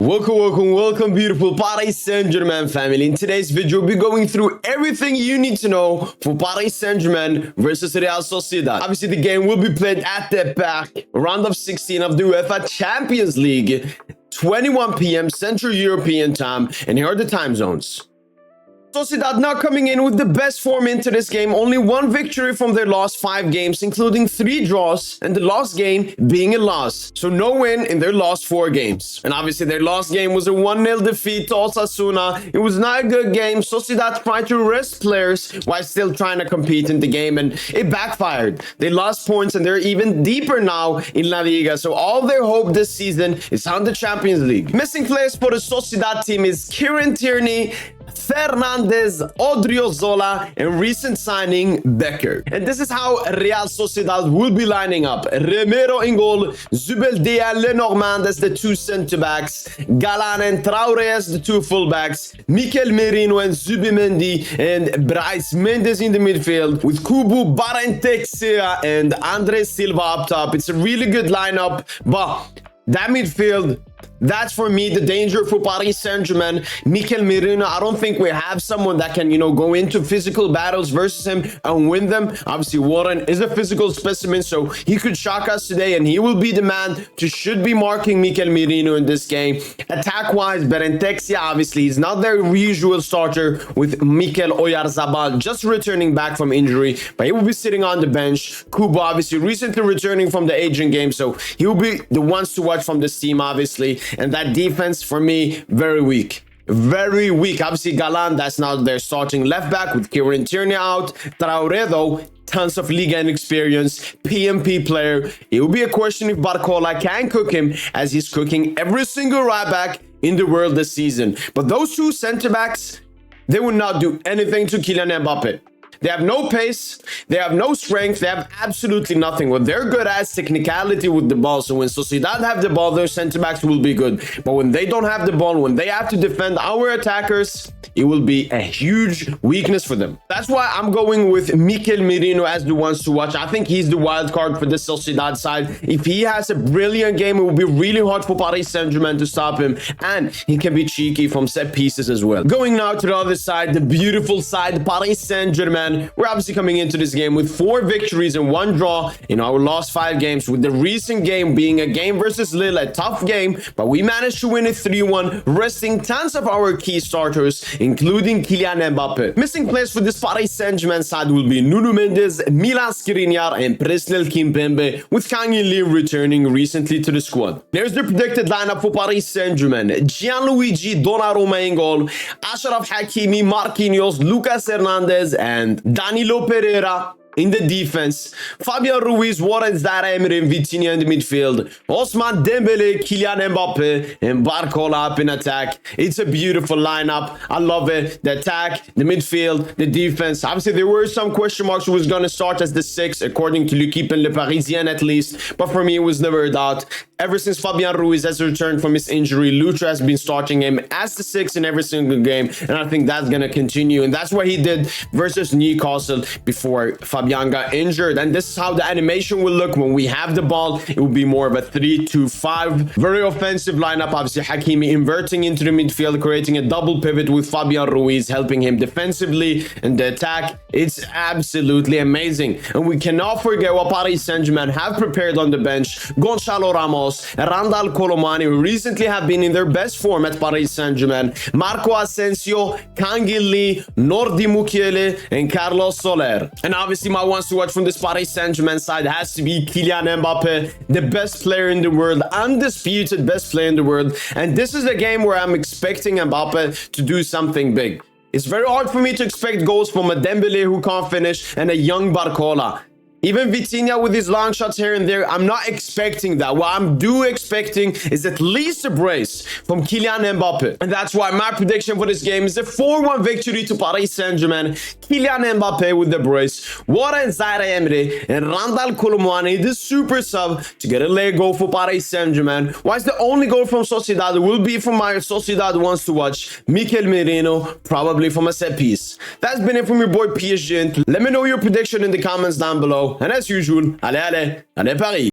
Welcome, beautiful Paris Saint-Germain family. In today's video, we'll be going through everything you need to know for Paris Saint-Germain versus Real Sociedad. Obviously, the game will be played at the Parc, round of 16 of the UEFA Champions League, 21 p.m. Central European time, and here are the time zones. Sociedad not coming in with the best form into this game. Only one victory from their last 5 games, including 3 draws, and the last game being a loss. So no win in their last 4 games. And obviously their last game was a 1-0 defeat to Osasuna. It was not a good game. Sociedad tried to rest players while still trying to compete in the game, and it backfired. They lost points and they're even deeper now in La Liga. So all their hope this season is on the Champions League. Missing players for the Sociedad team is Kieran Tierney, Fernandez, Odriozola, and recent signing Becker. And this is how Real Sociedad will be lining up. Romero in goal, Zubeldia, Lenormand as the 2 center-backs, Galan and Traore as the 2 full-backs, Mikel Merino and Zubimendi, and Bryce Mendes in the midfield, with Kubu, Barentexia, and Andre Silva up top. It's a really good lineup, but that midfield, that's for me the danger for Paris Saint-Germain. Mikel Merino, I don't think we have someone that can, go into physical battles versus him and win them. Obviously, Warren is a physical specimen, so he could shock us today, and he will be the man to should be marking Mikel Merino in this game. Attack-wise, Berentexia, obviously, is not their usual starter with Mikel Oyarzabal just returning back from injury, but he will be sitting on the bench. Kubo, obviously, recently returning from the Asian game, so he will be the ones to watch from this team, obviously. And that defense, for me, very weak. Very weak. Obviously, Galan, that's now their starting left back with Kieran Tierney out. Traore, though, tons of Liga and experience, PMP player. It will be a question if Barcola can cook him, as he's cooking every single right back in the world this season. But those 2 center-backs, they will not do anything to Kylian Mbappe. They have no pace, they have no strength, they have absolutely nothing. What they're good at is technicality with the ball. So when Sociedad have the ball, their center-backs will be good. But when they don't have the ball, when they have to defend our attackers, it will be a huge weakness for them. That's why I'm going with Mikel Merino as the ones to watch. I think he's the wild card for the Sociedad side. If he has a brilliant game, it will be really hard for Paris Saint-Germain to stop him. And he can be cheeky from set pieces as well. Going now to the other side, the beautiful side, Paris Saint-Germain. We're obviously coming into this game with 4 victories and 1 draw in our last 5 games, with the recent game being a game versus Lille, a tough game, but we managed to win it 3-1, resting tons of our key starters, including Kylian Mbappe. Missing players for this Paris Saint-Germain side will be Nuno Mendes, Milan Skriniar, and Presnel Kimpembe, with Kang In-lee returning recently to the squad. There's the predicted lineup for Paris Saint-Germain. Gianluigi Donnarumma in goal, Achraf Hakimi, Marquinhos, Lucas Hernandez, and Danilo Pereira in the defense, Fabian Ruiz, Warren Zaire-Emery, and Vitinha in the midfield, Ousmane Dembele, Kylian Mbappe, and Barcola up in attack. It's a beautiful lineup. I love it. The attack, the midfield, the defense. Obviously, there were some question marks who was going to start as the 6, according to L'Equipe and Le Parisien at least. But for me, it was never a doubt. Ever since Fabian Ruiz has returned from his injury, Lucha has been starting him as the 6 in every single game. And I think that's going to continue. And that's what he did versus Newcastle before Fabian got injured. And this is how the animation will look when we have the ball. It will be more of a 3-2-5. Very offensive lineup. Obviously, Hakimi inverting into the midfield, creating a double pivot with Fabian Ruiz, helping him defensively. And the attack, it's absolutely amazing. And we cannot forget what Paris Saint-Germain have prepared on the bench. Gonçalo Ramos, Randal Colomani, who recently have been in their best form at Paris Saint-Germain, Marco Asensio, Kang In-lee, Nordi Mukiele, and Carlos Soler. And obviously my ones to watch from this Paris Saint-Germain side has to be Kylian Mbappe, the best player in the world, undisputed best player in the world. And this is a game where I'm expecting Mbappe to do something big. It's very hard for me to expect goals from a Dembele who can't finish and a young Barcola. Even Vitinha with his long shots here and there, I'm not expecting that. What I'm expecting is at least a brace from Kylian Mbappe. And that's why my prediction for this game is a 4-1 victory to Paris Saint-Germain. Kylian Mbappe with the brace, Warren Zaire-Emery, and Randal Colomani, the super sub, to get a late goal for Paris Saint-Germain. Whilst the only goal from Sociedad will be from my Sociedad ones to watch, Mikel Merino, probably from a set piece. That's been it from your boy PSG. Let me know your prediction in the comments down below. And as usual, allez Paris!